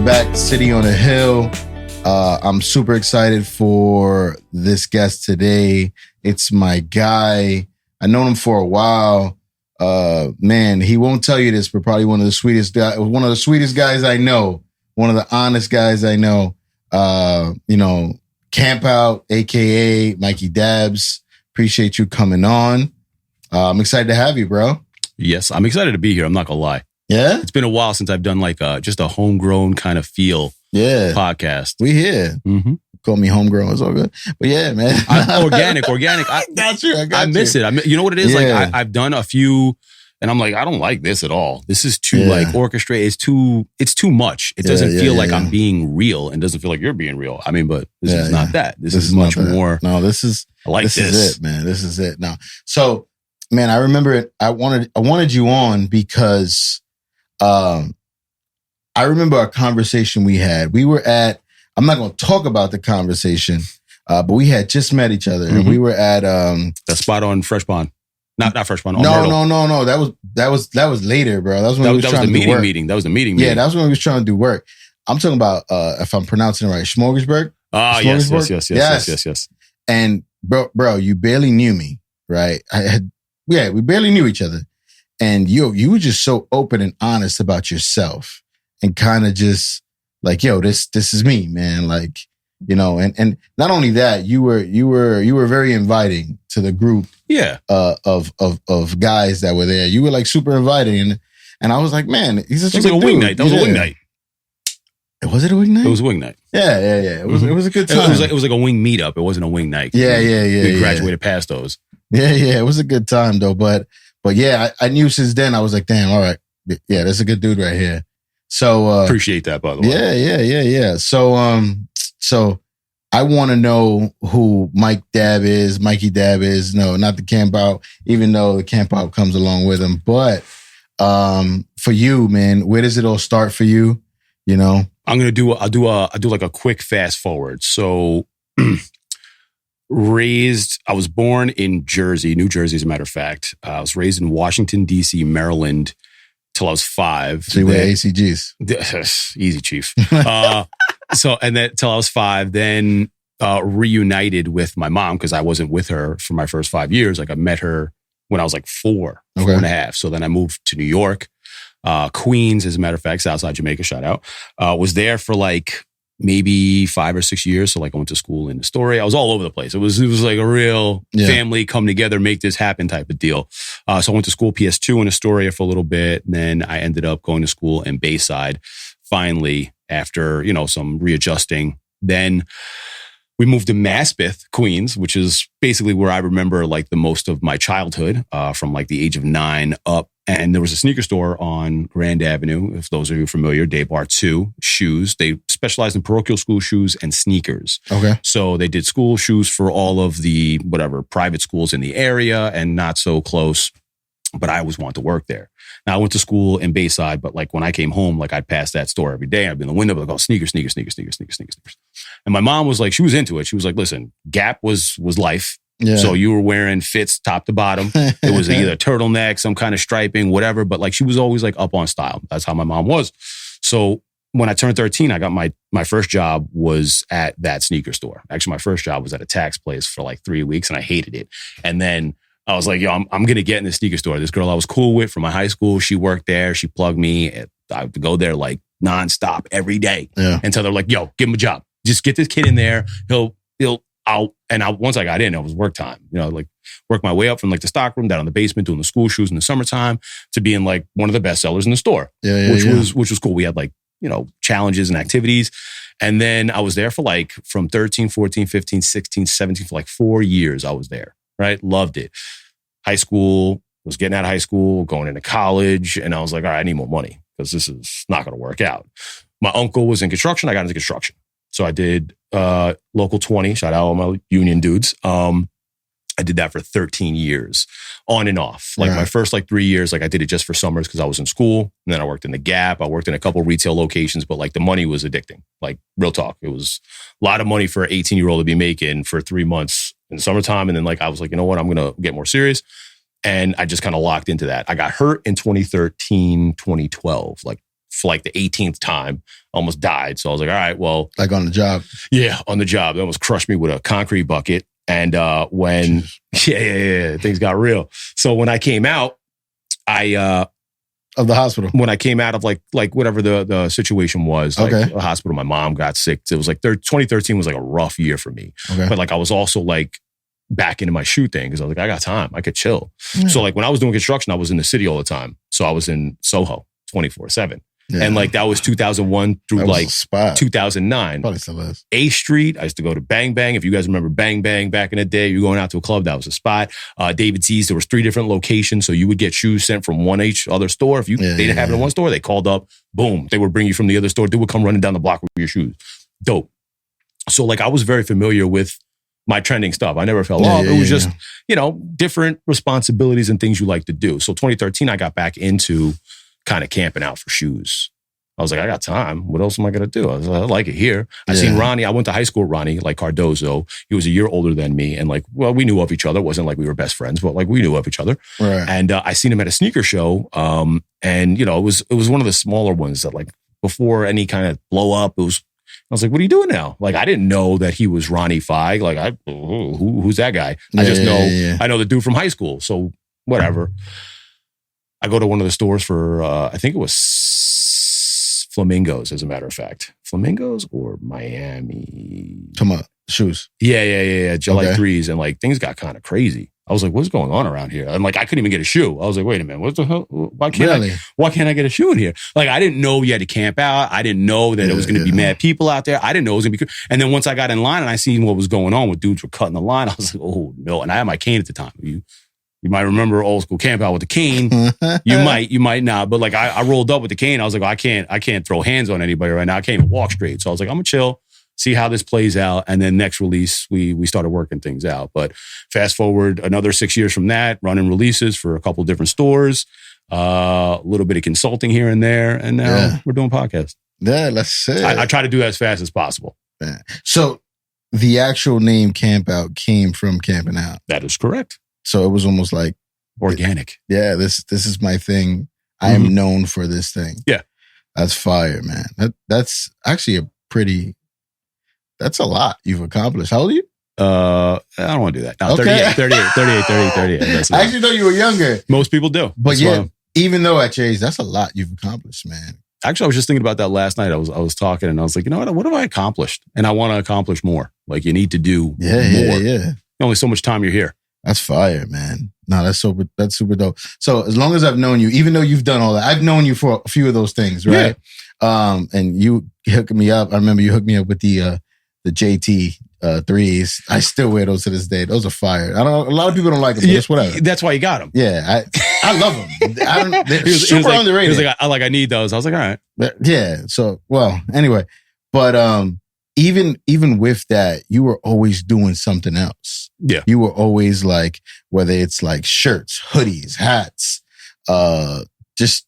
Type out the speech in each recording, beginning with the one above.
Welcome back, City on a Hill. I'm super excited for this guest today. It's my guy. I known him for a while. Man, he won't tell you this, but probably one of the sweetest guys I know. One of the honest guys I know. Camp Out, aka Mikey Dabs. Appreciate you coming on. I'm excited to have you, bro. Yes, I'm excited to be here. I'm not gonna lie. Yeah? It's been a while since I've done like just a homegrown kind of feel podcast. We here. Mm-hmm. Call me homegrown. It's all good. But yeah, man. Organic. I got you. I miss it. You know what it is? Yeah. Like I've done a few and I'm like, I don't like this at all. This is too like orchestrated. It's too much. It doesn't feel like I'm being real and doesn't feel like you're being real. I mean, but this is not that. This is much more. No, this is it, man. This is it. Now, so man, I remember it. I wanted you on because I remember a conversation we had. We were at, I'm not going to talk about the conversation, but we had just met each other and we were at that spot on Fresh Pond. Not Fresh Pond. No. That was later, bro. That was when we was trying to do work. That was the meeting. Yeah, that was when we was trying to do work. I'm talking about if I'm pronouncing it right, Smorgasburg. Yes. And bro, you barely knew me, right? We barely knew each other. And you were just so open and honest about yourself and kind of just like, yo, this is me, man. Like, you know, and not only that, you were very inviting to the group of guys that were there. You were like super inviting. And I was like, man, he's such a good dude. Wing night. That was a wing night. Was it a wing night? It was a wing night. Yeah. It was a good time. It was like a wing meetup. It wasn't a wing night. Yeah. We graduated past those. Yeah. It was a good time though. But yeah, I knew since then, I was like, damn, all right. Yeah, that's a good dude right here. So appreciate that, by the way. Yeah. So I want to know who Mikey Dab is. No, not the Camp Out, even though the Camp Out comes along with him. But for you, man, where does it all start for you? You know? I'll do like a quick fast forward. So I was born in New Jersey, as a matter of fact. I was raised in Washington, D.C., Maryland, till I was 5. So you wear ACGs? Easy, chief. And then till I was 5, then reunited with my mom because I wasn't with her for my first 5 years. Like I met her when I was like 4 and a half. So then I moved to New York, Queens, as a matter of fact, Southside Jamaica, shout out. Was there for like maybe 5 or 6 years. So like I went to school in Astoria. I was all over the place. It was like a real family come together, make this happen type of deal. So I went to school PS2 in Astoria for a little bit. And then I ended up going to school in Bayside finally after, some readjusting. Then we moved to Maspeth, Queens, which is basically where I remember like the most of my childhood, from like the age of 9 up. And there was a sneaker store on Grand Avenue. If those of you are familiar, Day Bar 2 shoes. They specialized in parochial school shoes and sneakers. Okay. So they did school shoes for all of the private schools in the area and not so close. But I always wanted to work there. Now I went to school in Bayside, but like when I came home, like I'd pass that store every day. I'd be in the window, like, oh, sneakers. And my mom was like, she was into it. She was like, listen, Gap was life. Yeah. So you were wearing fits top to bottom. It was either turtleneck, some kind of striping, whatever. But like she was always like up on style. That's how my mom was. So when I turned 13, I got my first job was at that sneaker store. Actually, my first job was at a tax place for like 3 weeks and I hated it. And then I was like, yo, I'm going to get in the sneaker store. This girl I was cool with from my high school, she worked there. She plugged me. I would go there like nonstop every day until they're like, yo, give him a job. Just get this kid in there. Once I got in, it was work time. Like work my way up from like the stock room down in the basement doing the school shoes in the summertime to being like one of the best sellers in the store, which was cool. We had like, challenges and activities. And then I was there for like from 13, 14, 15, 16, 17, for like 4 years I was there, right? Loved it. High school, was getting out of high school, going into college. And I was like, all right, I need more money because this is not going to work out. My uncle was in construction. I got into construction. So I did Local 20, shout out all my union dudes. I did that for 13 years, on and off. Like my first 3 years, I did it just for summers because I was in school. And then I worked in the Gap. I worked in a couple retail locations, but the money was addicting. Like real talk. It was a lot of money for an 18-year-old to be making for 3 months in the summertime. And then I was like, you know what? I'm going to get more serious. And I just kind of locked into that. I got hurt in 2013, 2012, for like the 18th time, almost died. So I was like, all right, well. Like on the job? Yeah, on the job. They almost crushed me with a concrete bucket. And when, things got real. So when I came out, of the hospital. When I came out of like whatever the situation was, like the hospital, my mom got sick. It was like 2013 was like a rough year for me. Okay. But like I was also like back into my shoe thing because I was like, I got time. I could chill. Yeah. So like when I was doing construction, I was in the city all the time. So I was in Soho 24/7. Yeah. And like that was 2001 through like 2009. Probably still is. A Street. I used to go to Bang Bang. If you guys remember Bang Bang back in the day, you were going out to a club, that was a spot. David Z's, there was 3 different locations. So you would get shoes sent from one each other store. If they didn't have it in one store, they called up, boom, they would bring you from the other store. They would come running down the block with your shoes. Dope. So like I was very familiar with my trending stuff. I never fell off. It was just, different responsibilities and things you like to do. So 2013, I got back into kind of camping out for shoes. I was like, I got time. What else am I going to do? I was like, I like it here. I seen Ronnie. I went to high school with Ronnie, like Cardozo. He was a year older than me. And like, well, we knew of each other. It wasn't like we were best friends, but like we knew of each other. Right. And I seen him at a sneaker show. And it was one of the smaller ones that like before any kind of blow up, I was like, what are you doing now? Like, I didn't know that he was Ronnie Feig. Like, who's that guy? I just know, I know the dude from high school. So whatever. I go to one of the stores for, I think it was Flamingos, as a matter of fact. Flamingos or Miami? Come on, shoes. Yeah. July 3s. And like things got kind of crazy. I was like, what's going on around here? And like, I couldn't even get a shoe. I was like, wait a minute, what the hell? Why can't I get a shoe in here? Like, I didn't know you had to camp out. I didn't know that it was going to be mad people out there. I didn't know it was going to be. And then once I got in line and I seen what was going on with dudes were cutting the line, I was like, oh no. And I had my cane at the time. You might remember old school camp out with the cane. You might not. But like I rolled up with the cane. I was like, I can't throw hands on anybody right now. I can't even walk straight. So I was like, I'm gonna chill, see how this plays out. And then next release, we started working things out. But fast forward another 6 years from that, running releases for a couple of different stores, a little bit of consulting here and there. And now we're doing podcasts. Yeah, let's see. I try to do that as fast as possible. Yeah. So the actual name Camp Out came from Camping Out. That is correct. So it was almost like organic. Yeah, this is my thing. I am known for this thing. Yeah. That's fire, man. That's actually that's a lot you've accomplished. How old are you? I don't want to do that. No, okay. 38. I actually thought you were younger. Most people do. But even though at your age, that's a lot you've accomplished, man. Actually, I was just thinking about that last night. I was talking and I was like, you know what have I accomplished? And I want to accomplish more. Like you need to do more. Yeah. Only so much time you're here. That's fire, man. No, that's super dope. So as long as I've known you, even though you've done all that, I've known you for a few of those things, right? Yeah. And you hooked me up. I remember you hooked me up with the JT 3s. I still wear those to this day. Those are fire. A lot of people don't like them, but it's whatever. That's why you got them. Yeah, I love them. They're super underrated. He was like, I need those. I was like, all right. Yeah. So, well, anyway, but even with that, you were always doing something else. Yeah. You were always like, whether it's like shirts, hoodies, hats, just,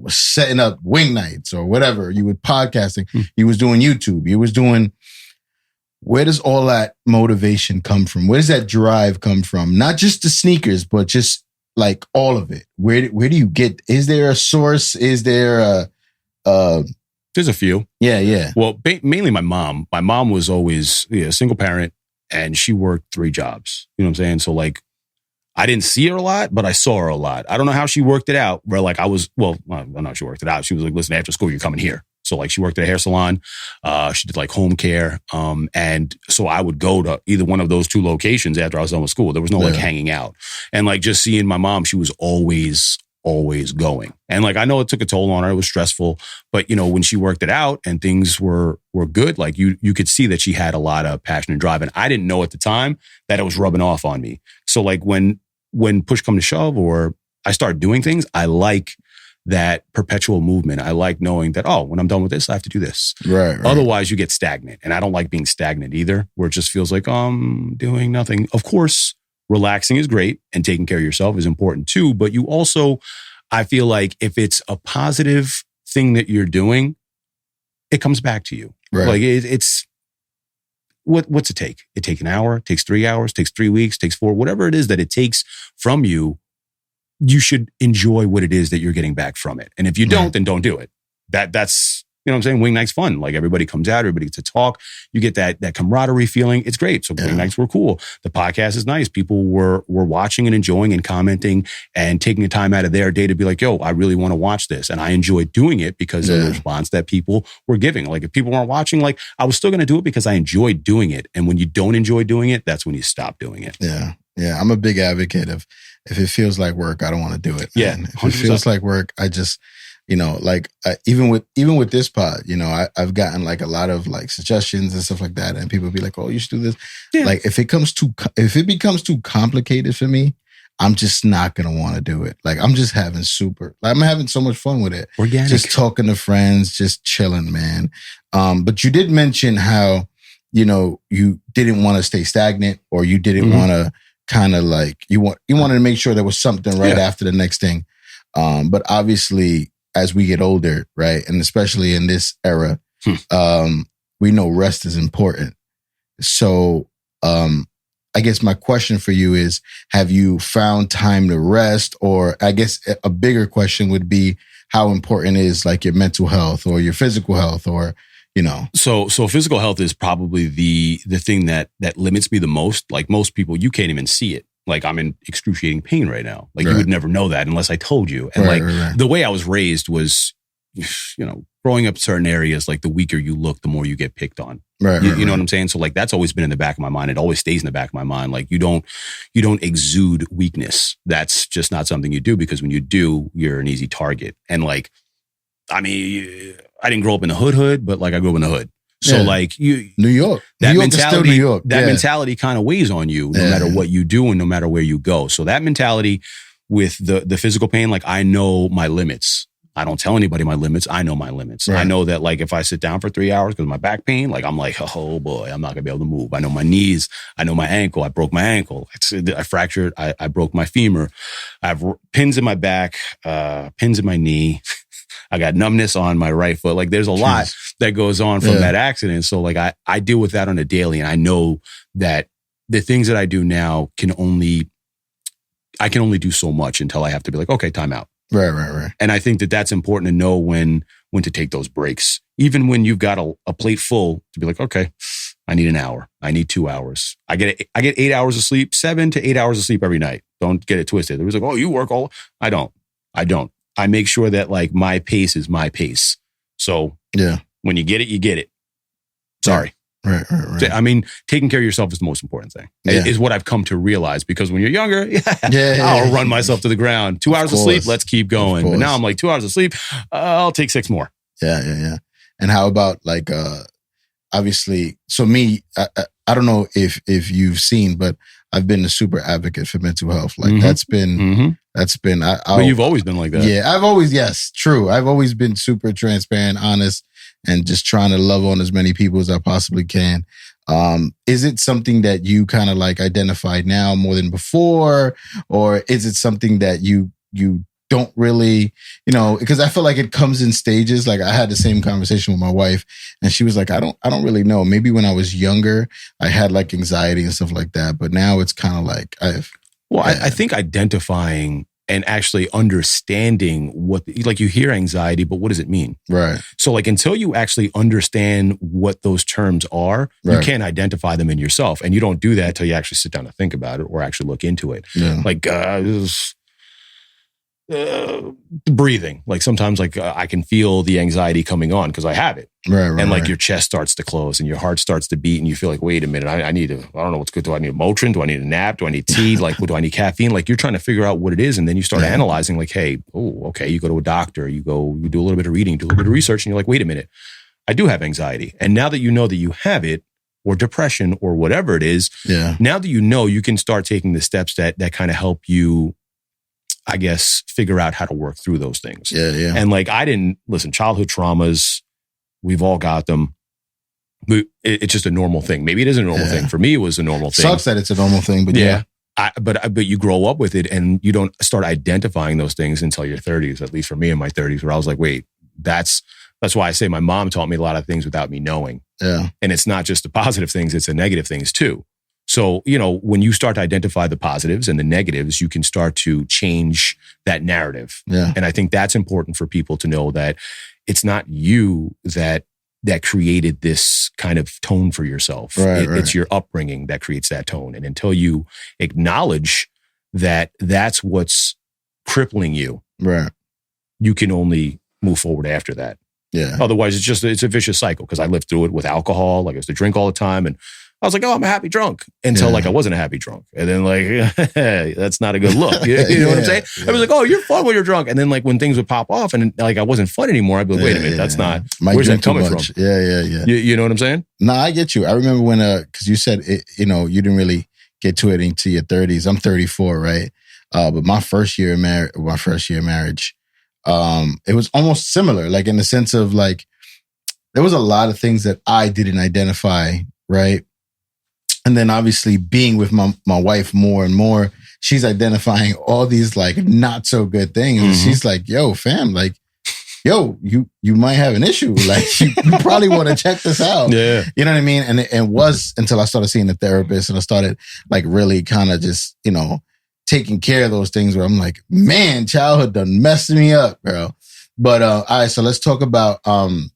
setting up wing nights or whatever. You were podcasting. You was doing YouTube. You was doing, where does all that motivation come from? Where does that drive come from? Not just the sneakers, but just like all of it. Where do you get, is there a source? Is there there's a few. Yeah. Well, mainly my mom. My mom was always a single parent and she worked 3 jobs. You know what I'm saying? So like, I didn't see her a lot, but I saw her a lot. I don't know how she worked it out where like I don't know how she worked it out. She was like, listen, after school, you're coming here. So like she worked at a hair salon. She did like home care. And so I would go to either one of those 2 locations after I was done with school. There was no like hanging out. And like just seeing my mom, she was always going. And like, I know it took a toll on her. It was stressful, but when she worked it out and things were good, like you could see that she had a lot of passion and drive. And I didn't know at the time that it was rubbing off on me. So like when push come to shove or I start doing things, I like that perpetual movement. I like knowing that, when I'm done with this, I have to do this. Right. Otherwise you get stagnant. And I don't like being stagnant either, where it just feels like, I'm doing nothing. Of course, relaxing is great and taking care of yourself is important too. But you also, I feel like if it's a positive thing that you're doing, it comes back to you. Right. Like it's, what's it take? It takes an hour, it takes 3 hours, takes 3 weeks, takes 4, whatever it is that it takes from you, you should enjoy what it is that you're getting back from it. And if you don't, then don't do it. that's, you know what I'm saying? Wing night's fun. Like everybody comes out, everybody gets to talk. You get that camaraderie feeling. It's great. So wing nights were cool. The podcast is nice. People were watching and enjoying and commenting and taking the time out of their day to be like, yo, I really want to watch this. And I enjoyed doing it because of the response that people were giving. Like if people weren't watching, like I was still going to do it because I enjoyed doing it. And when you don't enjoy doing it, that's when you stop doing it. Yeah. Yeah. I'm a big advocate of if it feels like work, I don't want to do it. Yeah. If it feels like work, I just, you know, like even with this pod, you know, I've gotten like a lot of like suggestions and stuff like that, and people be like, "Oh, you should do this." Yeah. Like if it becomes too complicated for me, I'm just not gonna want to do it. Like I'm having so much fun with it. Organic, just talking to friends, just chilling, man. But you did mention how, you know, you didn't want to stay stagnant, or you didn't want to kind of like you wanted to make sure there was something right after the next thing. But obviously, as we get older, right, and especially in this era, we know rest is important. So I guess my question for you is, have you found time to rest? Or I guess a bigger question would be, how important is like your mental health or your physical health, or, you know? So physical health is probably the thing that limits me the most. Like most people, you can't even see it. Like I'm in excruciating pain right now. Like you would never know that unless I told you. And the way I was raised was, you know, growing up in certain areas, like the weaker you look, the more you get picked on. You know what I'm saying? So like that's always been in the back of my mind. It always stays in the back of my mind. Like you don't exude weakness. That's just not something you do, because when you do, you're an easy target. And like, I mean, I didn't grow up in the hood, but like I grew up in the hood. So like New York, that New York mentality, is still New York. That mentality kind of weighs on you no matter what you do and no matter where you go. So that mentality with the physical pain, like I know my limits. I don't tell anybody my limits. I know my limits. I know that like if I sit down for 3 hours because of my back pain, like I'm like, oh boy, I'm not gonna be able to move. I know my knees. I know my ankle. I broke my ankle. I fractured. I broke my femur. I have pins in my back, pins in my knee. I got numbness on my right foot. Like there's a lot that goes on from that accident. So like I deal with that on a daily, and I know that the things that I do now I can only do so much until I have to be like, okay, time out. Right. And I think that that's important to know when to take those breaks. Even when you've got a plate full, to be like, okay, I need an hour. I need 2 hours. I get 8 hours of sleep, 7 to 8 hours of sleep every night. Don't get it twisted. It was like, oh, you work all. I don't. I make sure that like my pace is my pace. So when you get it, you get it. Sorry. Right. I mean, taking care of yourself is the most important thing. Is what I've come to realize, because when you're younger, I'll run myself to the ground. 2 hours of sleep, let's keep going. But now I'm like 2 hours of sleep, I'll take 6 more. Yeah. And how about like, obviously, so me, I don't know if you've seen, but I've been a super advocate for mental health. Like that's been, but you've always been like that. Yeah, true. I've always been super transparent, honest, and just trying to love on as many people as I possibly can. Is it something that you kind of like identified now more than before? Or is it something that you don't really, you know, because I feel like it comes in stages. Like I had the same conversation with my wife, and she was like, I don't really know. Maybe when I was younger, I had like anxiety and stuff like that. But now it's kind of like I think identifying and actually understanding what, like you hear anxiety, but what does it mean? Right. So like until you actually understand what those terms are, you can't identify them in yourself. And you don't do that until you actually sit down to think about it or actually look into it. Yeah. Like breathing. Like sometimes like I can feel the anxiety coming on because I have it. Right. And like your chest starts to close and your heart starts to beat and you feel like, wait a minute, I don't know what's good. Do I need a Motrin? Do I need a nap? Do I need tea? Like, do I need caffeine? Like you're trying to figure out what it is. And then you start analyzing like, hey, okay. You go to a doctor, you do a little bit of reading, do a little bit of research, and you're like, wait a minute, I do have anxiety. And now that you know that you have it, or depression or whatever it is, now that you can start taking the steps that kind of help you, I guess, figure out how to work through those things. Yeah. And like, childhood traumas, we've all got them. It's just a normal thing. Maybe it is a normal thing. For me, it was a normal thing. Sucks that it's a normal thing, but but you grow up with it and you don't start identifying those things until your 30s, at least for me in my 30s, where I was like, wait, that's why I say my mom taught me a lot of things without me knowing. Yeah. And it's not just the positive things, it's the negative things too. So, when you start to identify the positives and the negatives, you can start to change that narrative. Yeah. And I think that's important for people to know that it's not you that created this kind of tone for yourself. Right. It's your upbringing that creates that tone. And until you acknowledge that that's what's crippling you, right, you can only move forward after that. Yeah. Otherwise, it's a vicious cycle, because I lived through it with alcohol. Like, I used to drink all the time, and I was like, oh, I'm a happy drunk, until I wasn't a happy drunk. And then that's not a good look. You know what I'm saying? Yeah. I was like, oh, you're fun when you're drunk. And then when things would pop off and I wasn't fun anymore, I'd be like, wait a minute, that's not, where's that coming from? Yeah. You know what I'm saying? No, I get you. I remember when, cause you said, you didn't really get to it into your 30s. I'm 34, right? But my first year of marriage, it was almost similar, like in the sense of there was a lot of things that I didn't identify, right? And then obviously being with my wife more and more, she's identifying all these not so good things. And she's like, yo, fam, you might have an issue. You probably want to check this out. Yeah. You know what I mean? And it was until I started seeing a therapist and I started really kind of just, taking care of those things where I'm like, man, childhood done messed me up, bro. But all right, so let's talk about what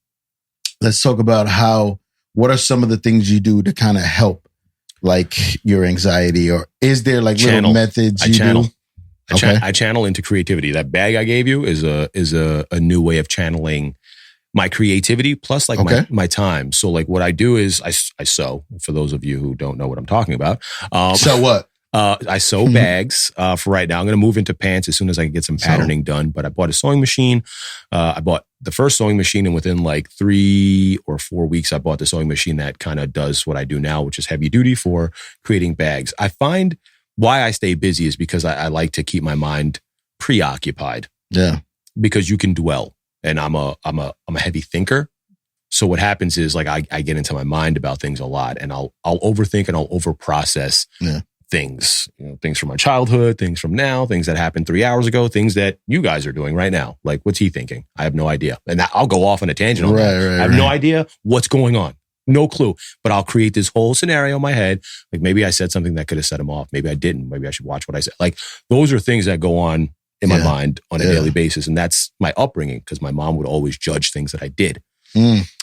are some of the things you do to kind of help your anxiety, or is there little methods you do? I channel into creativity. That bag I gave you is a new way of channeling my creativity plus my time. So what I do is I sew. For those of you who don't know what I'm talking about, so what? I sew bags for right now. I'm going to move into pants as soon as I can get some patterning done. But I bought a sewing machine. I bought the first sewing machine, and within 3 or 4 weeks, I bought the sewing machine that kind of does what I do now, which is heavy duty for creating bags. I find why I stay busy is because I like to keep my mind preoccupied. Yeah. Because you can dwell, and I'm a heavy thinker. So what happens is I get into my mind about things a lot, and I'll overthink and I'll overprocess. Yeah. Things, things from my childhood, things from now, things that happened 3 hours ago, things that you guys are doing right now. What's he thinking? I have no idea. And I'll go off on a tangent on that. I have no idea what's going on. No clue. But I'll create this whole scenario in my head. Maybe I said something that could have set him off. Maybe I didn't. Maybe I should watch what I said. Those are things that go on in my mind on a daily basis. And that's my upbringing, because my mom would always judge things that I did.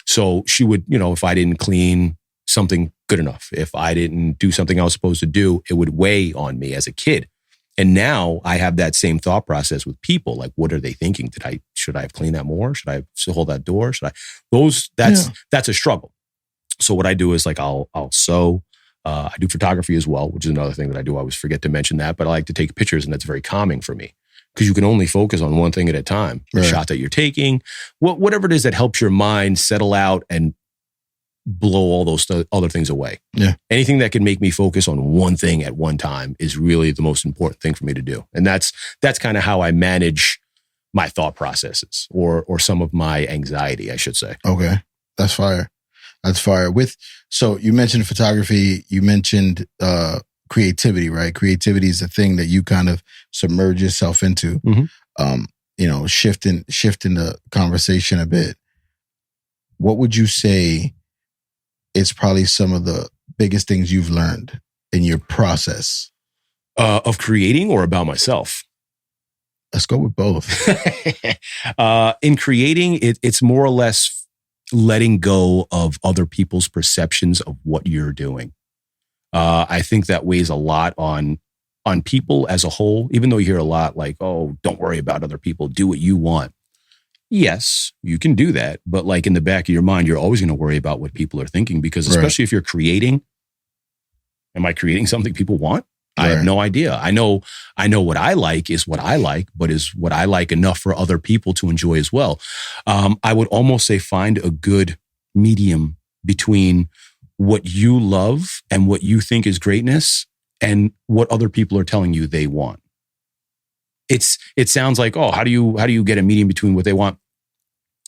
So she would, if I didn't clean something good enough, if I didn't do something I was supposed to do, it would weigh on me as a kid. And now I have that same thought process with people. What are they thinking? Should I have cleaned that more? Should I hold that door? That's a struggle. So what I do is I'll sew. I do photography as well, which is another thing that I do. I always forget to mention that, but I like to take pictures, and that's very calming for me, because you can only focus on one thing at a time. The shot that you're taking, whatever it is that helps your mind settle out and blow all those other things away. Yeah. Anything that can make me focus on one thing at one time is really the most important thing for me to do. And that's kind of how I manage my thought processes or some of my anxiety, I should say. Okay. That's fire. So you mentioned photography, you mentioned creativity, right? Creativity is a thing that you kind of submerge yourself into. Mm-hmm. Shifting the conversation a bit. What would you say is probably some of the biggest things you've learned in your process? Of creating, or about myself? Let's go with both. In creating, it's more or less letting go of other people's perceptions of what you're doing. I think that weighs a lot on people as a whole, even though you hear a lot oh, don't worry about other people, do what you want. Yes, you can do that. But in the back of your mind, you're always going to worry about what people are thinking, because especially if you're creating, am I creating something people want? I have no idea. I know what I like is what I like, but is what I like enough for other people to enjoy as well? I would almost say find a good medium between what you love and what you think is greatness and what other people are telling you they want. It sounds like, oh, how do you get a medium between what they want?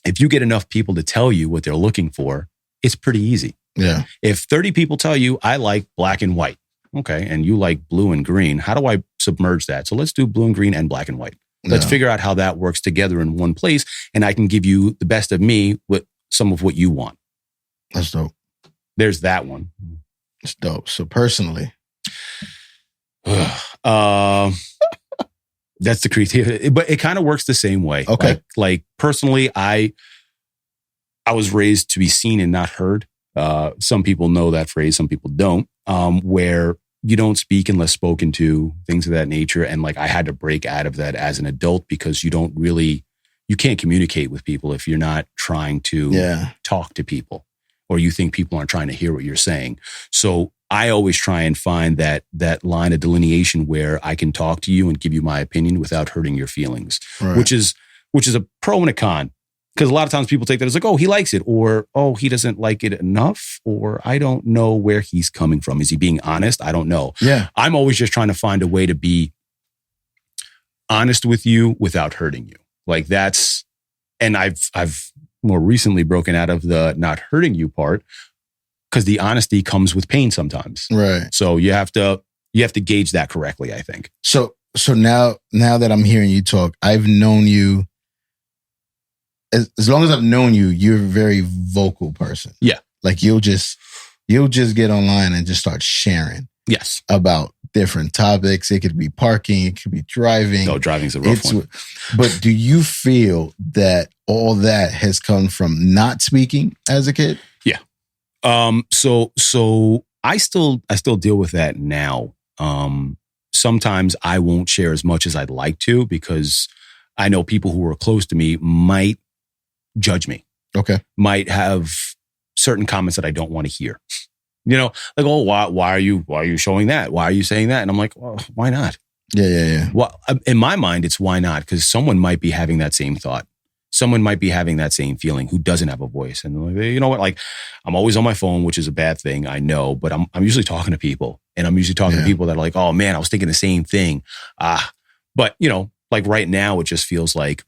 If you get enough people to tell you what they're looking for, it's pretty easy. Yeah. If 30 people tell you, I like black and white, okay, and you like blue and green, how do I submerge that? So let's do blue and green and black and white. Let's figure out how that works together in one place, and I can give you the best of me with some of what you want. That's dope. There's that one. It's dope. So personally, that's the creativity, but it kind of works the same way. Okay. Like personally, I was raised to be seen and not heard. Some people know that phrase, some people don't. Where you don't speak unless spoken to, things of that nature. And like I had to break out of that as an adult because you can't communicate with people if you're not trying to talk to people, or you think people aren't trying to hear what you're saying. So I always try and find that line of delineation where I can talk to you and give you my opinion without hurting your feelings, right. which is a pro and a con. Because a lot of times people take that as like, oh, he likes it, or oh, he doesn't like it enough, or I don't know where he's coming from. Is he being honest? I don't know. Yeah. I'm always just trying to find a way to be honest with you without hurting you. Like that's, and I've more recently broken out of the not hurting you part, because the honesty comes with pain sometimes. Right. So you have to gauge that correctly, I think. So now that I'm hearing you talk, I've known you. As long as I've known you, you're a very vocal person. Yeah. Like you'll just get online and just start sharing. Yes. About different topics. It could be parking. It could be driving. No, driving's a rough one. But do you feel that all that has come from not speaking as a kid? Yeah. So I still deal with that now. Sometimes I won't share as much as I'd like to because I know people who are close to me might judge me. Okay. Might have certain comments that I don't want to hear. You know, like, oh, why are you showing that? Why are you saying that? And I'm like, well, why not? Yeah. Well, in my mind, it's why not? Because someone might be having that same thought. Someone might be having that same feeling who doesn't have a voice. And like, you know what? Like, I'm always on my phone, which is a bad thing, I know, but I'm usually talking to people, and I'm usually talking to people that are like, oh man, I was thinking the same thing. But you know, like right now, it just feels like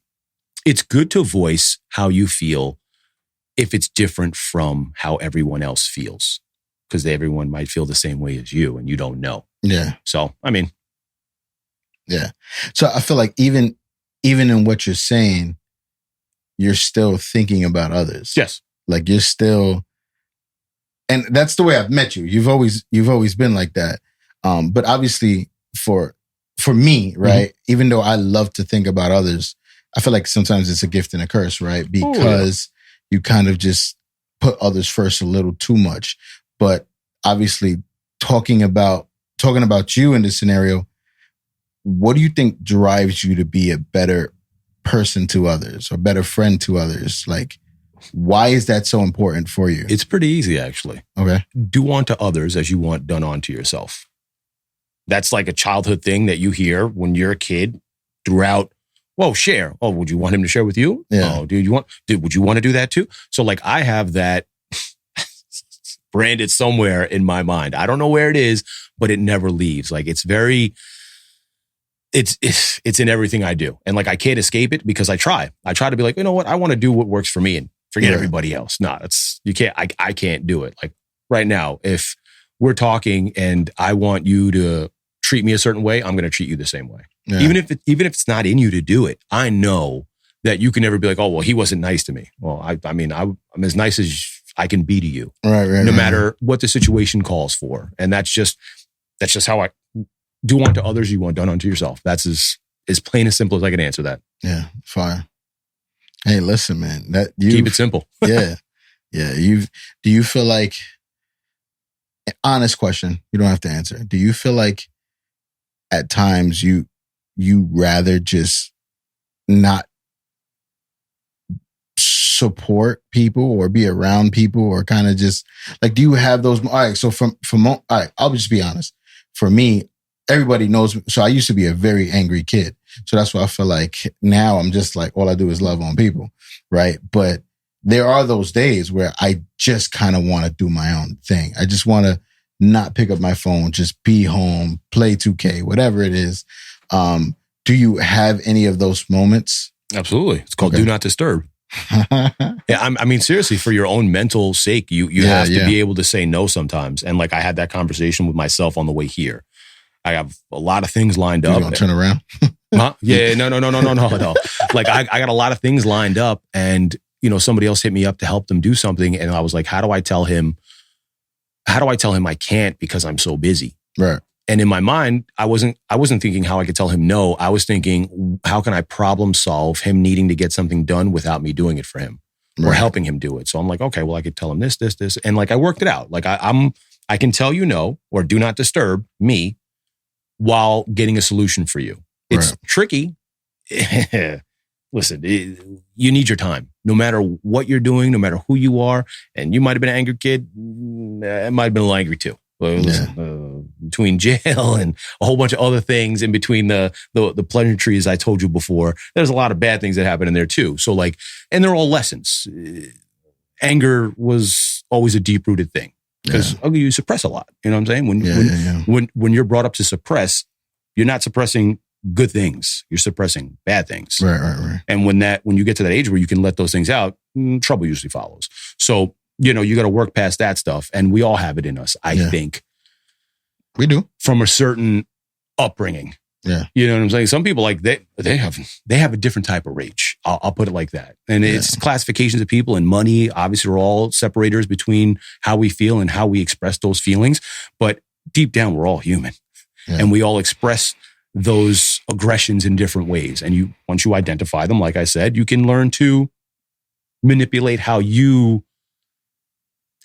it's good to voice how you feel if it's different from how everyone else feels, because everyone might feel the same way as you and you don't know. Yeah. So, I mean. Yeah. So I feel like even in what you're saying, you're still thinking about others. Yes. Like you're still, and that's the way I've met you. You've always been like that. But obviously for me, right? Mm-hmm. Even though I love to think about others, I feel like sometimes it's a gift and a curse, right? Because you kind of just put others first a little too much. But obviously talking about you in this scenario, what do you think drives you to be a better person to others or better friend to others? Like, why is that so important for you? It's pretty easy, actually. Okay. Do unto others as you want done unto yourself. That's like a childhood thing that you hear when you're a kid throughout. Whoa, share. Oh, would you want him to share with you? Yeah. Oh, would you want to do that too? So like I have that branded somewhere in my mind. I don't know where it is, but it never leaves. Like it's in everything I do. And like I can't escape it because I try to be like, you know what? I want to do what works for me and forget everybody else. No, I can't do it. Like right now, if we're talking and I want you to treat me a certain way, I'm going to treat you the same way. Yeah. Even if it's not in you to do it, I know that you can never be like, oh, well, he wasn't nice to me. Well, I'm as nice as I can be to you. Right. No matter what the situation calls for. And that's just how I do unto others you want done unto yourself. That's as plain as simple as I can answer that. Yeah. Fire. Hey, listen, man, keep it simple. Yeah. Do you feel like, honest question, you don't have to answer. Do you feel like at times you rather just not support people or be around people, or kind of just like, do you have those? All right. So all right, I'll just be honest. For me, everybody knows me. So I used to be a very angry kid. So that's why I feel like now I'm just like, all I do is love on people. Right. But there are those days where I just kind of want to do my own thing. I just want to not pick up my phone, just be home, play 2K, whatever it is. Do you have any of those moments? Absolutely. It's called Do Not Disturb. Yeah, I mean, seriously, for your own mental sake, you have to be able to say no sometimes. And like I had that conversation with myself on the way here. I have a lot of things lined up. You gonna turn around? Huh? Yeah, no. Like I got a lot of things lined up, and you know, somebody else hit me up to help them do something, and I was like, how do I tell him how do I tell him I can't because I'm so busy? Right. And in my mind, I wasn't thinking how I could tell him no. I was thinking, how can I problem solve him needing to get something done without me doing it for him or helping him do it? So I'm like, okay, well, I could tell him this. And like, I worked it out. Like I can tell you no, or do not disturb me while getting a solution for you. It's tricky. Listen, you need your time, no matter what you're doing, no matter who you are. And you might've been an angry kid. I might've been a little angry too. Between jail and a whole bunch of other things, in between the pleasantries I told you before, there's a lot of bad things that happen in there too. So like, and they're all lessons. Anger was always a deep rooted thing because you suppress a lot. You know what I'm saying? When you're brought up to suppress, you're not suppressing good things. You're suppressing bad things. Right. And when you get to that age where you can let those things out, trouble usually follows. So, you got to work past that stuff. And we all have it in us, I think. We do. From a certain upbringing. Yeah. You know what I'm saying? Some people, like, they have a different type of rage. I'll put it like that. And it's classifications of people, and money obviously are all separators between how we feel and how we express those feelings. But deep down, we're all human. Yeah. And we all express those aggressions in different ways. And once you identify them, like I said, you can learn to manipulate how you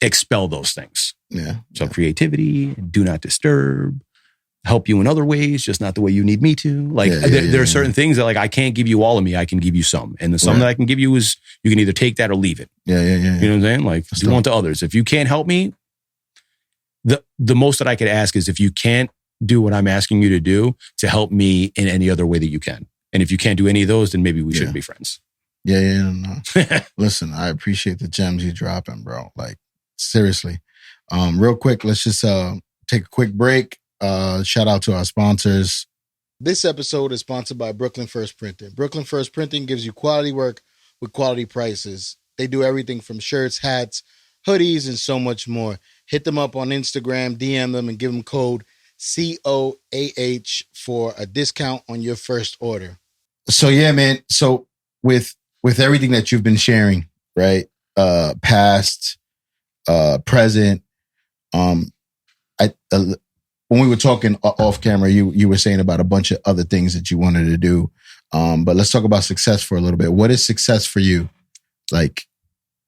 expel those things. Yeah. So creativity, do not disturb, help you in other ways, just not the way you need me to. Like there are certain things that, like, I can't give you all of me. I can give you some. And the some that I can give you is, you can either take that or leave it. Yeah. You know what I'm saying? Like, do unto others. If you can't help me, the most that I could ask is, if you can't do what I'm asking you to do, to help me in any other way that you can. And if you can't do any of those, then maybe we shouldn't be friends. No. Listen, I appreciate the gems you're dropping, bro. Like, seriously. Real quick, let's just take a quick break. Shout out to our sponsors. This episode is sponsored by Brooklyn First Printing. Brooklyn First Printing gives you quality work with quality prices. They do everything from shirts, hats, hoodies, and so much more. Hit them up on Instagram, DM them, and give them code COAH for a discount on your first order. So yeah, man. So with everything that you've been sharing, right? Past, present. When we were talking off camera, you were saying about a bunch of other things that you wanted to do. But let's talk about success for a little bit. What is success for you? Like,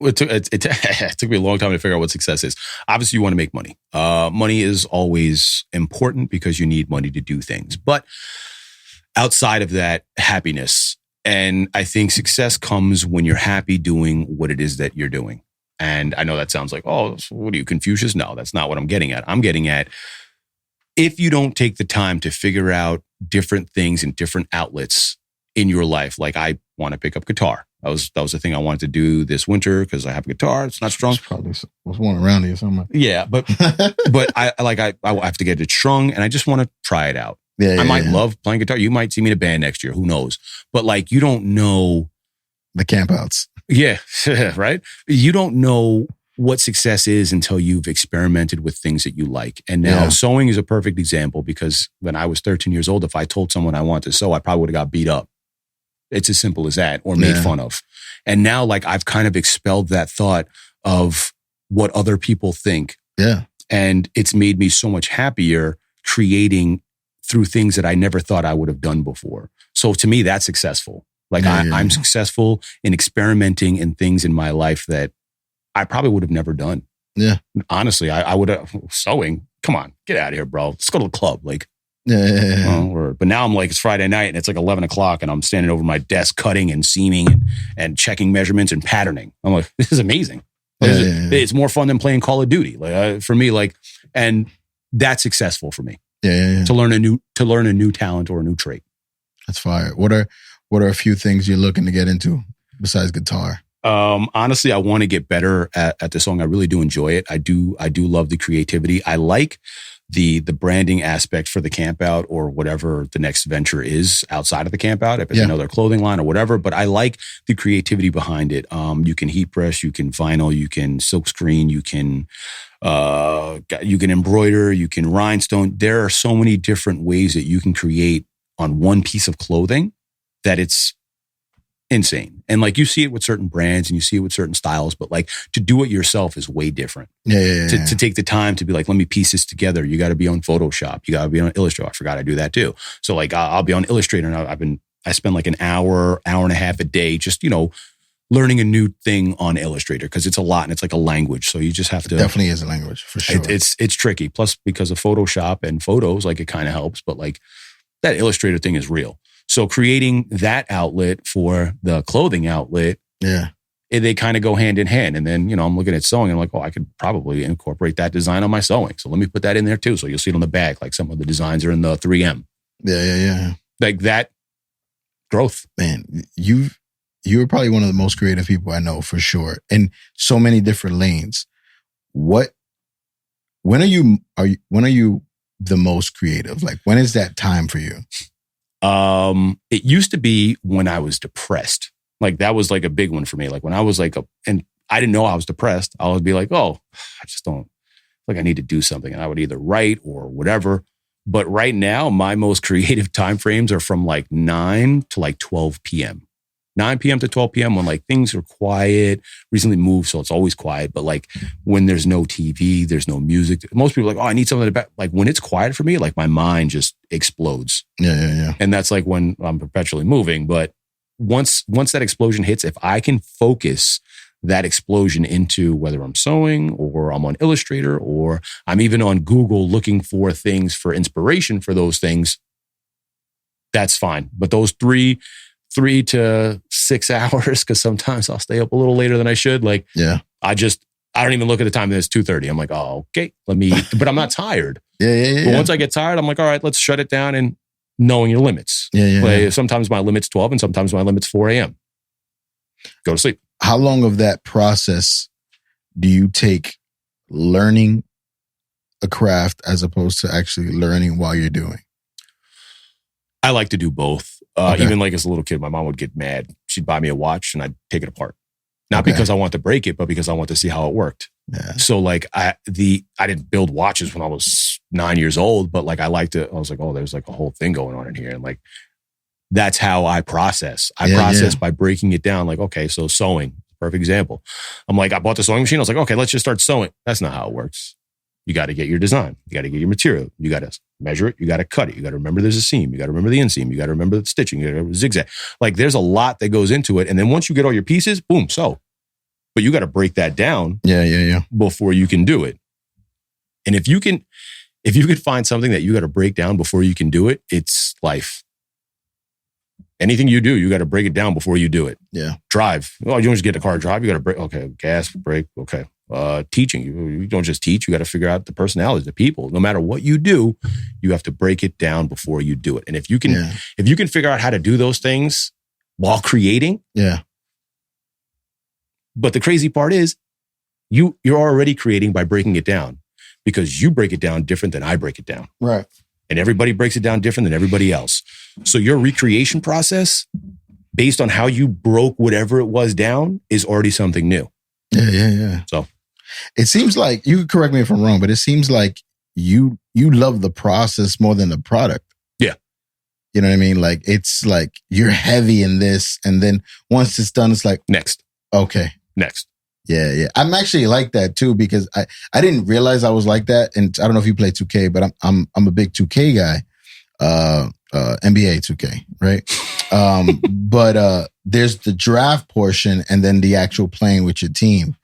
it took me a long time to figure out what success is. Obviously, you want to make money. Money is always important because you need money to do things. But outside of that, happiness. And I think success comes when you're happy doing what it is that you're doing. And I know that sounds like, oh, what are you, Confucius? No, that's not what I'm getting at. I'm getting at, if you don't take the time to figure out different things and different outlets in your life, like, I want to pick up guitar. That was the thing I wanted to do this winter because I have a guitar. It's not strung. There's probably was one around here somewhere. Yeah, but I have to get it strung, and I just want to try it out. I might love playing guitar. You might see me in a band next year. Who knows? But like, you don't know the campouts. Yeah, right. You don't know what success is until you've experimented with things that you like. And now sewing is a perfect example, because when I was 13 years old, if I told someone I wanted to sew, I probably would have got beat up. It's as simple as that, or made fun of. And now, like, I've kind of expelled that thought of what other people think. Yeah. And it's made me so much happier creating through things that I never thought I would have done before. So to me, that's successful. Like, I'm successful in experimenting in things in my life that I probably would have never done. Yeah. Honestly, I would have, sewing, come on, get out of here, bro. Let's go to the club. Like, but now I'm like, it's Friday night and it's like 11 o'clock and I'm standing over my desk cutting and seaming and checking measurements and patterning. I'm like, this is amazing. It's more fun than playing Call of Duty. Like, for me, like, and that's successful for me. To learn a new talent or a new trait. That's fire. What are a few things you're looking to get into besides guitar? Honestly, I want to get better at the song. I really do enjoy it. I do love the creativity. I like the branding aspect for the camp out or whatever the next venture is outside of the camp out, if it's another clothing line or whatever, but I like the creativity behind it. You can heat press, you can vinyl, you can silk screen, you can embroider, you can rhinestone. There are so many different ways that you can create on one piece of clothing that it's insane. And like you see it with certain brands and you see it with certain styles, but like to do it yourself is way different. To take the time to be like, let me piece this together. You got to be on Photoshop. You got to be on Illustrator. I forgot I do that too. So like I'll be on Illustrator and I spend like an hour and a half a day just, learning a new thing on Illustrator because it's a lot and it's like a language. So you just have to. It definitely is a language for sure. It's tricky. Plus because of Photoshop and photos, like it kind of helps, but like that Illustrator thing is real. So creating that outlet for the clothing outlet, they kind of go hand in hand. And then, I'm looking at sewing and I'm like, I could probably incorporate that design on my sewing. So let me put that in there too. So you'll see it on the back, like some of the designs are in the 3M. Yeah. Like that growth. Man, you're probably one of the most creative people I know for sure. In so many different lanes. When are you the most creative? Like when is that time for you? It used to be when I was depressed. Like that was like a big one for me. Like when I was like, and I didn't know I was depressed. I would be like, I just don't like I need to do something. And I would either write or whatever. But right now, my most creative time frames are from like 9 to like 12 p.m. 9 p.m. to 12 p.m. when like things are quiet, recently moved. So it's always quiet. But like when there's no TV, there's no music. Most people are like, I need something to like when it's quiet for me, like my mind just explodes. Yeah. And that's like when I'm perpetually moving. But once that explosion hits, if I can focus that explosion into whether I'm sewing or I'm on Illustrator or I'm even on Google looking for things for inspiration for those things, that's fine. But those 3 to 6 hours, because sometimes I'll stay up a little later than I should. Like, I don't even look at the time. It's 2:30. I'm like, okay, but I'm not tired. But once I get tired, I'm like, all right, let's shut it down and knowing your limits. Like, sometimes my limit's 12 and sometimes my limit's 4 a.m. Go to sleep. How long of that process do you take learning a craft as opposed to actually learning while you're doing? I like to do both. Even like as a little kid, my mom would get mad. She'd buy me a watch and I'd take it apart. Not because I want to break it, but because I want to see how it worked. So like I didn't build watches when I was 9 years old, but like I was like, there's like a whole thing going on in here. And like, that's how I process. I process by breaking it down. Like, okay, so sewing, perfect example. I'm like, I bought the sewing machine. I was like, okay, let's just start sewing. That's not how it works. You got to get your design. You got to get your material. You got to measure it. You got to cut it. You got to remember there's a seam. You got to remember the inseam. You got to remember the stitching. You got to remember the zigzag. Like there's a lot that goes into it. And then once you get all your pieces, boom, sew. But you got to break that down. Before you can do it. And if you can find something that you got to break down before you can do it, it's life. Anything you do, you got to break it down before you do it. Drive. You don't just get in the car and drive. You got to break. Okay. Gas, brake. Okay. Teaching. You don't just teach. You got to figure out the personalities, the people. No matter what you do, you have to break it down before you do it. And if you can figure out how to do those things while creating. But the crazy part is you're already creating by breaking it down because you break it down different than I break it down. Right. And everybody breaks it down different than everybody else. So your recreation process, based on how you broke whatever it was down, is already something new. Yeah. So it seems like, you can correct me if I'm wrong, but it seems like you love the process more than the product. Yeah. You know what I mean? Like, it's like you're heavy in this. And then once it's done, it's like, next. Okay. Next. Yeah. I'm actually like that too, because I didn't realize I was like that. And I don't know if you play 2K, but I'm a big 2K guy. NBA 2K, right? But there's the draft portion and then the actual playing with your team.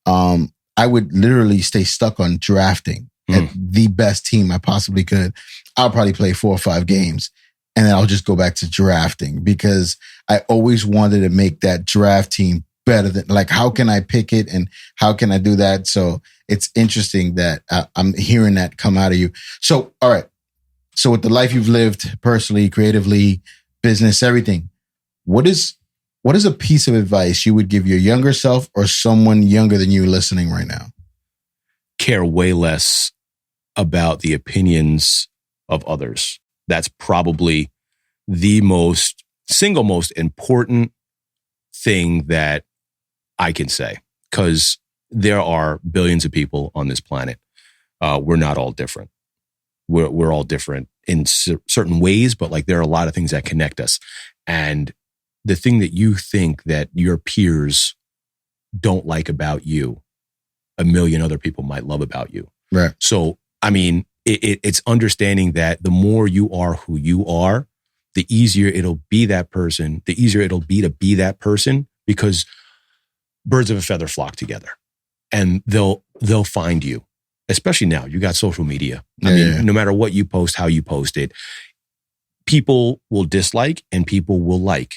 I would literally stay stuck on drafting at the best team I possibly could. I'll probably play 4 or 5 games and then I'll just go back to drafting because I always wanted to make that draft team better than, like, how can I pick it and how can I do that? So it's interesting that I'm hearing that come out of you. So, all right. So with the life you've lived personally, creatively, business, everything, what is a piece of advice you would give your younger self or someone younger than you listening right now? Care way less about the opinions of others. That's probably the single most important thing that I can say, because there are billions of people on this planet. We're not all different. We're all different in certain ways, but like there are a lot of things that connect us. And the thing that you think that your peers don't like about you, a million other people might love about you. Right. So, I mean, it's understanding that the more you are who you are, the easier it'll be that person, the easier it'll be to be that person, because birds of a feather flock together and they'll find you, especially now. You got social media. I mean, no matter what you post, how you post it, people will dislike and people will like.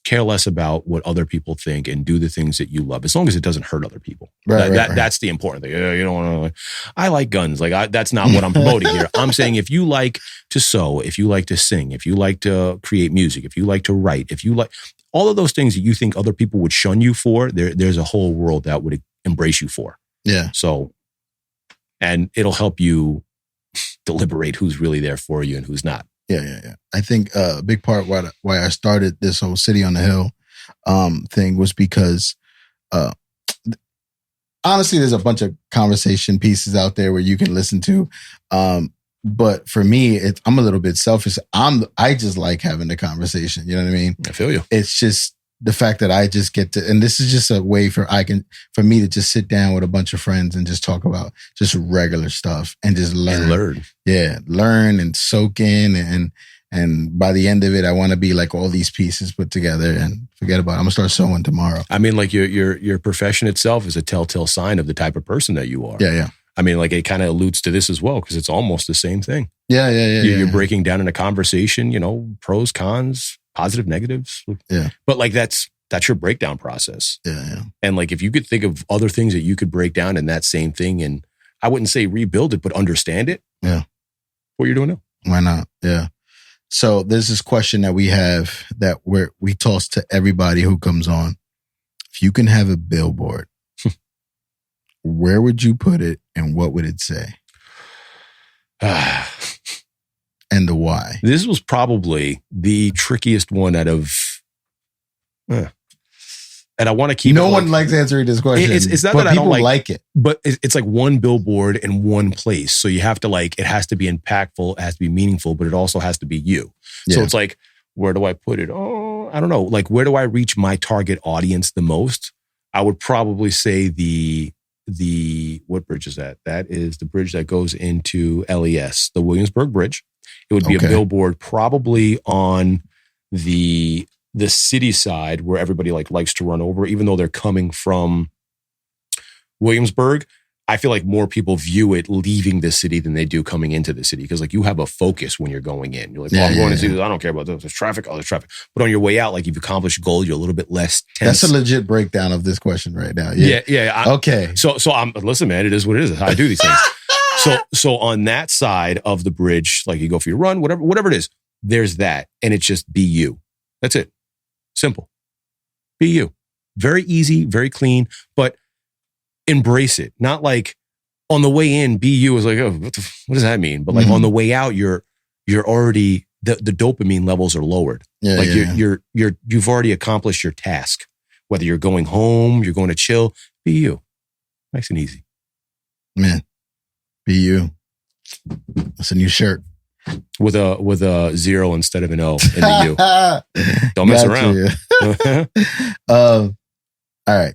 Care less about what other people think and do the things that you love, as long as it doesn't hurt other people. Right, That's the important thing. You don't want to. I like guns. That's not what I'm promoting here. I'm saying if you like to sew, if you like to sing, if you like to create music, if you like to write, if you like all of those things that you think other people would shun you for, there's a whole world that would embrace you for. Yeah. So, and it'll help you deliberate who's really there for you and who's not. Yeah. I think a big part why I started this whole City on the Hill thing was because honestly, there's a bunch of conversation pieces out there where you can listen to. But for me, I'm a little bit selfish. I just like having the conversation. You know what I mean? I feel you. It's just the fact that I just get to, and this is just a way for me to just sit down with a bunch of friends and just talk about just regular stuff and just learn. And learn. Yeah. Learn and soak in. And by the end of it, I want to be like all these pieces put together and forget about it. I'm going to start sewing tomorrow. I mean, like your profession itself is a telltale sign of the type of person that you are. Yeah. I mean, like it kind of alludes to this as well, because it's almost the same thing. Yeah. You're breaking down in a conversation, pros, cons, positive, negatives. Yeah. But like that's your breakdown process. Yeah. And like if you could think of other things that you could break down in that same thing, and I wouldn't say rebuild it, but understand it. Yeah. What you're doing now. Why not? Yeah. So there's this question that we have that we toss to everybody who comes on. If you can have a billboard, where would you put it and what would it say? And the why? This was probably the trickiest one out of... And I want to keep no one likes answering this question. It's not that I don't like it. But it's like one billboard in one place. So you have to it has to be impactful, it has to be meaningful, but it also has to be you. Yeah. So it's like, where do I put it? Oh, I don't know. Like, where do I reach my target audience the most? I would probably say what bridge is that? That is the bridge that goes into LES, the Williamsburg Bridge. It would be a billboard probably on the city side where everybody likes to run over, even though they're coming from Williamsburg. I feel like more people view it leaving the city than they do coming into the city, because like you have a focus when you're going in. You're like, I'm going to see this. I don't care about this. There's traffic. Oh, there's traffic. But on your way out, like you've accomplished goal, you're a little bit less tense. That's a legit breakdown of this question right now. Yeah. Okay. So listen, man, it is what it is. I do these things. So on that side of the bridge, like you go for your run, whatever it is, there's that. And it's just be you. That's it. Simple. Be you. Very easy, very clean, but embrace it. Not like on the way in, be you is like, oh, what does that mean? But like on the way out, you're already, the dopamine levels are lowered. You've already accomplished your task. Whether you're going home, you're going to chill, be you. Nice and easy. Man, be you. That's a new shirt. With a 0 instead of an O in the U. Don't mess around. All right.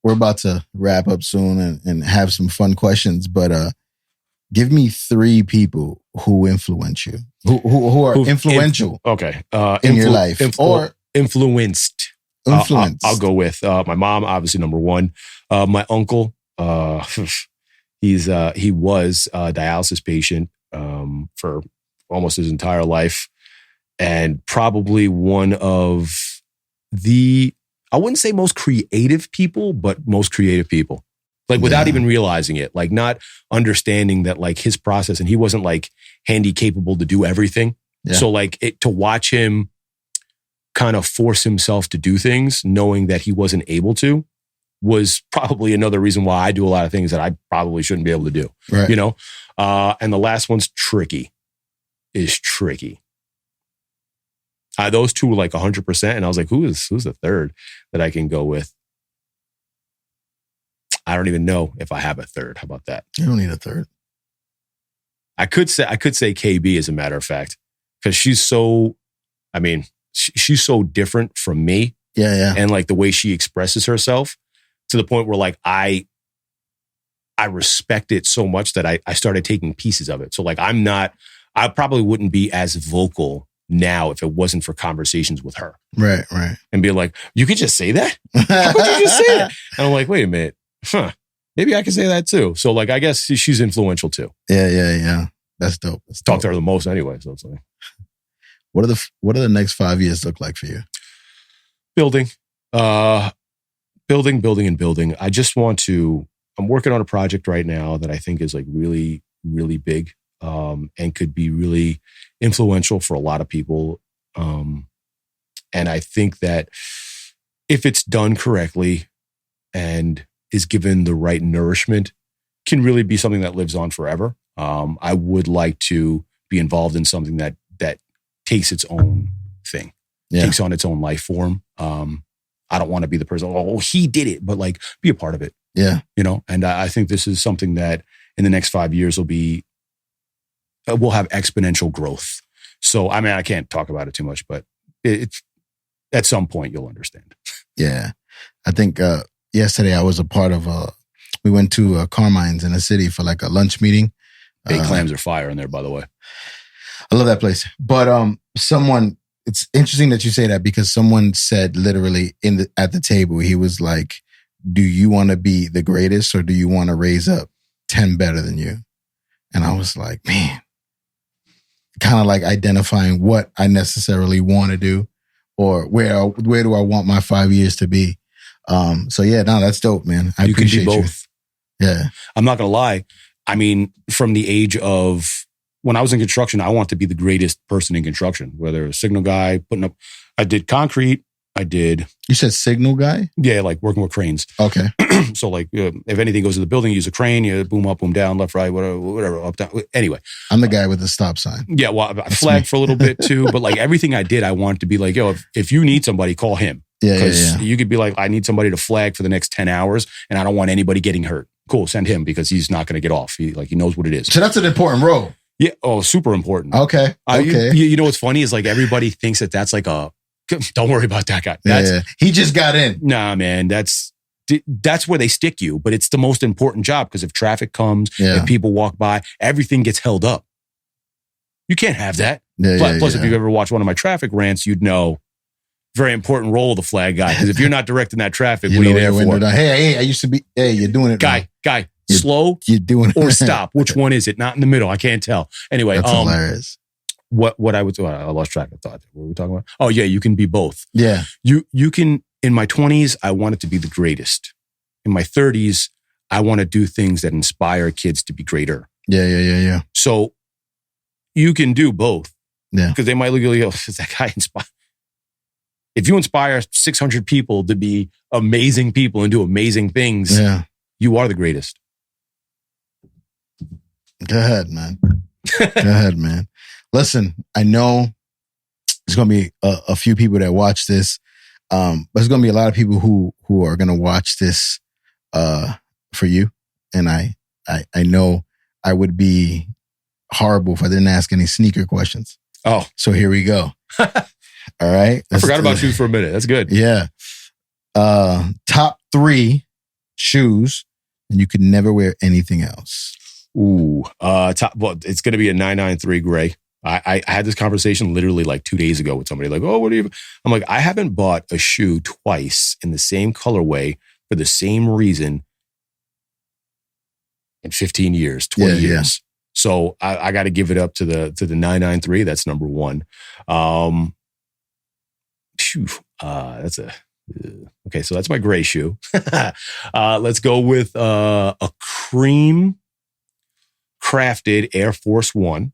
We're about to wrap up soon and have some fun questions, but give me 3 people who influence you, who are influential in your life. Or influenced. I'll go with my mom, obviously number 1. My uncle, he was a dialysis patient for almost his entire life, and probably one of the, I wouldn't say most creative people, but most creative people. Like without even realizing it, like not understanding that like his process, and he wasn't like handy capable to do everything. Yeah. So like to watch him kind of force himself to do things, knowing that he wasn't able to, was probably another reason why I do a lot of things that I probably shouldn't be able to do. Right. And the last one's tricky. Those two were like 100%. And I was like, who's the third that I can go with? I don't even know if I have a third. How about that? You don't need a third. I could say KB, as a matter of fact, because she's so I mean, she's so different from me. Yeah. And like the way she expresses herself to the point where like I respect it so much that I started taking pieces of it. So like I probably wouldn't be as vocal now if it wasn't for conversations with her. Right. And be like, you could just say that? How could you just say that? And I'm like, wait a minute. Maybe I can say that too. So like, I guess she's influential too. Yeah. That's dope. Talk to her the most anyway. So it's like, what do the next 5 years look like for you? Building. Building. I just want to, I'm working on a project right now that I think is like really, really big. And could be really influential for a lot of people. And I think that if it's done correctly and is given the right nourishment, can really be something that lives on forever. I would like to be involved in something that takes its own thing, takes on its own life form. I don't want to be the person, oh, he did it, but like be a part of it. Yeah. And I think this is something that in the next 5 years we'll have exponential growth. So, I mean, I can't talk about it too much, but it's at some point you'll understand. Yeah. I think yesterday I was a part of we went to Carmine's in the city for like a lunch meeting. Baked clams are fire in there, by the way. I love that place. But it's interesting that you say that because someone said literally at the table, he was like, do you want to be the greatest or do you want to raise up 10 better than you? And I was like, man, kind of like identifying what I necessarily want to do or where do I want my 5 years to be. So yeah, no, that's dope, man. I appreciate you. Both. Yeah. I'm not going to lie. I mean, from the age of when I was in construction, I want to be the greatest person in construction, whether a signal guy, I did concrete. You said signal guy? Yeah, like working with cranes. Okay. So like if anything goes to the building, use a crane, you boom up, boom down, left, right, whatever, up, down. Anyway. I'm the guy with the stop sign. Yeah, well, I flagged for a little bit too, but like everything I did, I wanted to be like, yo, if you need somebody, call him. Because you could be like, I need somebody to flag for the next 10 hours and I don't want anybody getting hurt. Cool, send him because he's not going to get off. He knows what it is. So that's an important role. Yeah. Oh, super important. Okay. You know what's funny is like everybody thinks that's like don't worry about that guy. He just got in. Nah, man, that's where they stick you. But it's the most important job because if traffic comes, if people walk by, everything gets held up. You can't have that. Plus, if you've ever watched one of my traffic rants, you'd know very important role of the flag guy. Because if you're not directing that traffic, what are you there for? Hey, I used to be. Hey, you're doing it. Guy, slow. You're doing it. Or stop. Which one is it? Not in the middle. I can't tell. Anyway, that's hilarious. What I would do, I lost track of thought. What were we talking about? Oh yeah, you can be both. Yeah. You can, in my 20s, I wanted to be the greatest. In my 30s, I want to do things that inspire kids to be greater. Yeah. So you can do both. Yeah. Because they might look at you, is that guy inspired? If you inspire 600 people to be amazing people and do amazing things, you are the greatest. Go ahead, man. Listen, I know there's going to be a few people that watch this, but there's going to be a lot of people who are going to watch this for you. And I know I would be horrible if I didn't ask any sneaker questions. Oh. So here we go. All right. I forgot about shoes for a minute. That's good. Yeah. Top 3 shoes, and you could never wear anything else. Ooh. It's going to be a 993 gray. I had this conversation literally like 2 days ago with somebody like, oh, what do you? I'm like, I haven't bought a shoe twice in the same colorway for the same reason in 15 years, 20 years. Yeah. So I got to give it up to the 993. That's number 1. Okay, so that's my gray shoe. Let's go with a cream crafted Air Force One.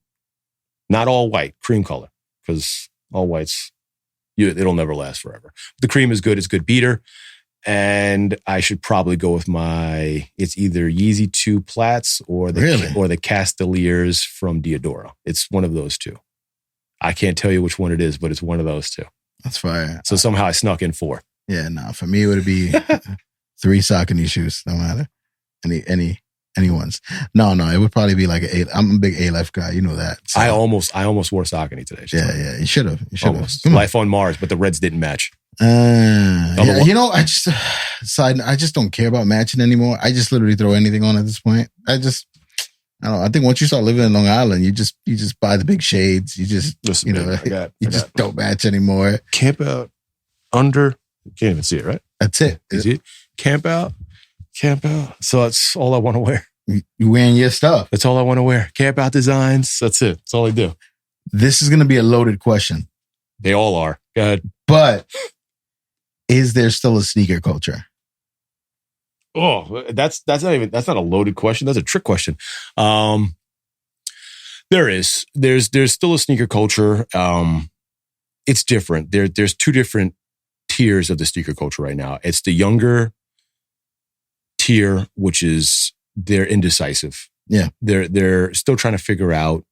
Not all white, cream color, because all whites, it'll never last forever. The cream is good. It's good beater. And I should probably go with it's either Yeezy 2 Plats or the Casteliers from Diodora. It's one of those two. I can't tell you which one it is, but it's one of those two. That's fire. So somehow I snuck in 4. Yeah, no. For me, it would be 3 Saucony shoes. No matter any anyone's. No, it would probably be like I'm a big A-Life guy. You know that. So. I almost wore Saucony today. Yeah. You should have. Life on Mars, but the Reds didn't match. Yeah, you know, I just don't care about matching anymore. I just literally throw anything on at this point. I don't know. I think once you start living in Long Island, you just buy the big shades. You just don't match anymore. Camp out under. You can't even see it, right? That's it. You see it? Camp out. So that's all I want to wear. You wearing your stuff. That's all I want to wear. Camp out designs. That's it. That's all I do. This is going to be a loaded question. They all are. Go ahead. But is there still a sneaker culture? Oh, that's not a loaded question. That's a trick question. There is. There's still a sneaker culture. It's different. There's two different tiers of the sneaker culture right now. It's the younger tier, which is they're indecisive. Yeah. They're still trying to figure out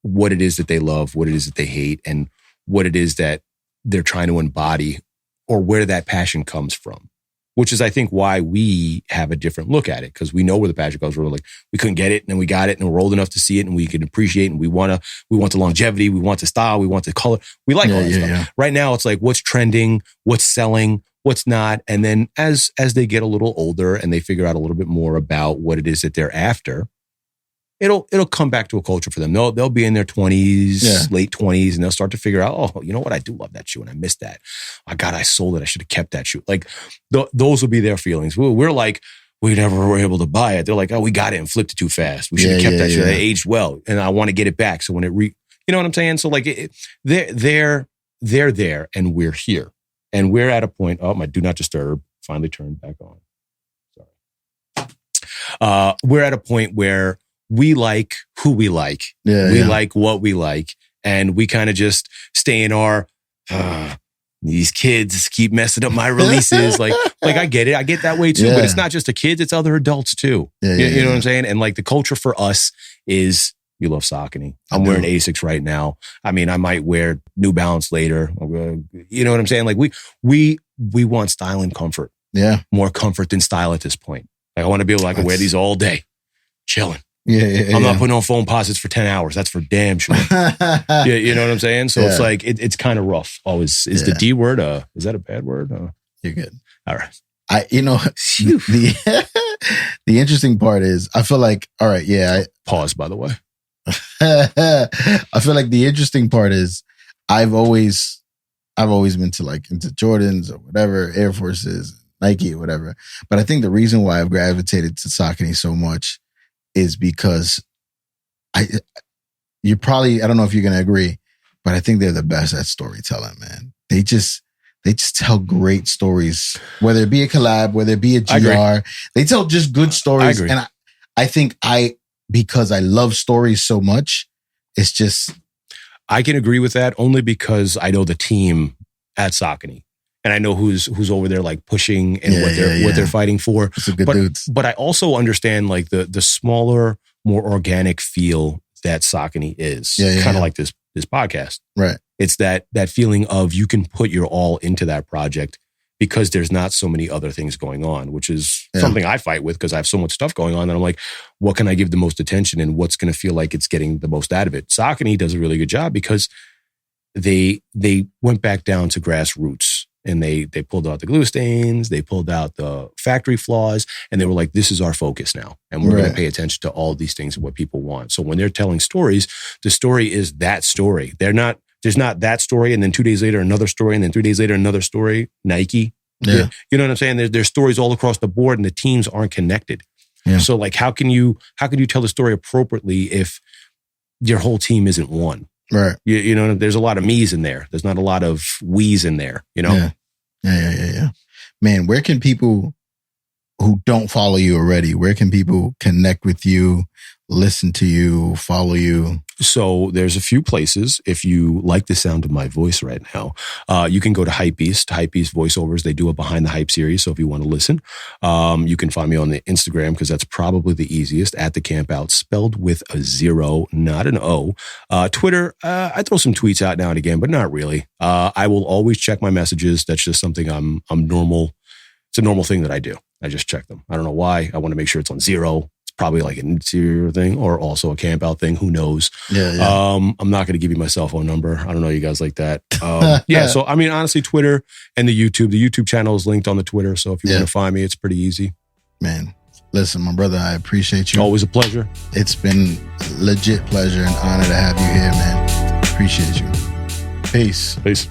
what it is that they love, what it is that they hate, and what it is that they're trying to embody or where that passion comes from, which is, I think, why we have a different look at it, because we know where the passion comes from. We're like, we couldn't get it and then we got it and we're old enough to see it and we can appreciate it, and we want the longevity, we want the style, we want the color. We like all that stuff. Yeah. Right now, it's like what's trending, what's selling, what's not. And then as they get a little older and they figure out a little bit more about what it is that they're after, it'll come back to a culture for them. They'll be in their 20s, late 20s, and they'll start to figure out, oh, you know what? I do love that shoe and I missed that. Oh God, I sold it. I should have kept that shoe. Like those will be their feelings. We're like, we never were able to buy it. They're like, oh, we got it and flipped it too fast. We should have kept that shoe. It aged well, and I want to get it back. So when you know what I'm saying? So like they're there and we're here. And we're at a point, my do not disturb finally turned back on. Sorry. We're at a point where we like who we like. We like what we like. And we kind of just stay in our, these kids keep messing up my releases. like I get it. I get that way too. But it's not just the kids, it's other adults too. You know what I'm saying? And like the culture for us is, you love Saucony. I'm wearing Asics right now. I mean, I might wear New Balance later. You know what I'm saying? Like we want style and comfort. Yeah. More comfort than style at this point. Like I want to be able to wear these all day, chilling. I'm not putting on foam posits for 10 hours. That's for damn sure. You know what I'm saying? So it's like, it's kind of rough. Oh, is the D word, is that a bad word? You're good. All right. The interesting part is, I feel like, all right, pause, by the way. I feel like the interesting part is I've always been into Jordans or whatever, Air Forces, Nike or whatever. But I think the reason why I've gravitated to Saucony so much is because I don't know if you're going to agree, but I think they're the best at storytelling, man. They just tell great stories, whether it be a collab, whether it be a GR. They tell just good stories. I agree. And I think because I love stories so much, it's just... I can agree with that only because I know the team at Saucony. And I know who's over there like pushing and what they're fighting for. Some good dudes. But I also understand like the smaller, more organic feel that Saucony is. Kind of like this podcast. Right. It's that feeling of you can put your all into that project because there's not so many other things going on, which is something I fight with because I have so much stuff going on that I'm like, what can I give the most attention and what's going to feel like it's getting the most out of it? Saucony does a really good job because they went back down to grassroots and they pulled out the glue stains, they pulled out the factory flaws, and they were like, this is our focus now. And we're going to pay attention to all these things and what people want. So when they're telling stories, the story is that story. There's not that story, and then 2 days later, another story, and then 3 days later, another story. Nike. Yeah. You know what I'm saying? There's stories all across the board, and the teams aren't connected. Yeah. So like, how can you tell the story appropriately if your whole team isn't one? Right. You know, there's a lot of me's in there. There's not a lot of we's in there, you know? Yeah. Man, where can people who don't follow you already, where can people connect with you, listen to you, follow you? So there's a few places. If you like the sound of my voice right now, you can go to Hypebeast Voiceovers. They do a Behind the Hype series. So if you want to listen, you can find me on the Instagram because that's probably the easiest, at the Campout, spelled with a 0, not an O. Twitter, I throw some tweets out now and again, but not really. I will always check my messages. That's just something I'm normal. It's a normal thing that I do. I just check them. I don't know why. I want to make sure it's on 0. probably like an interior thing or also a camp out thing. Who knows? Yeah. I'm not going to give you my cell phone number. I don't know you guys like that. Yeah. So, I mean, honestly, Twitter and the YouTube channel is linked on the Twitter. So if you want to find me, it's pretty easy. Man, listen, my brother, I appreciate you. Always a pleasure. It's been legit pleasure and honor to have you here, man. Appreciate you. Peace. Peace.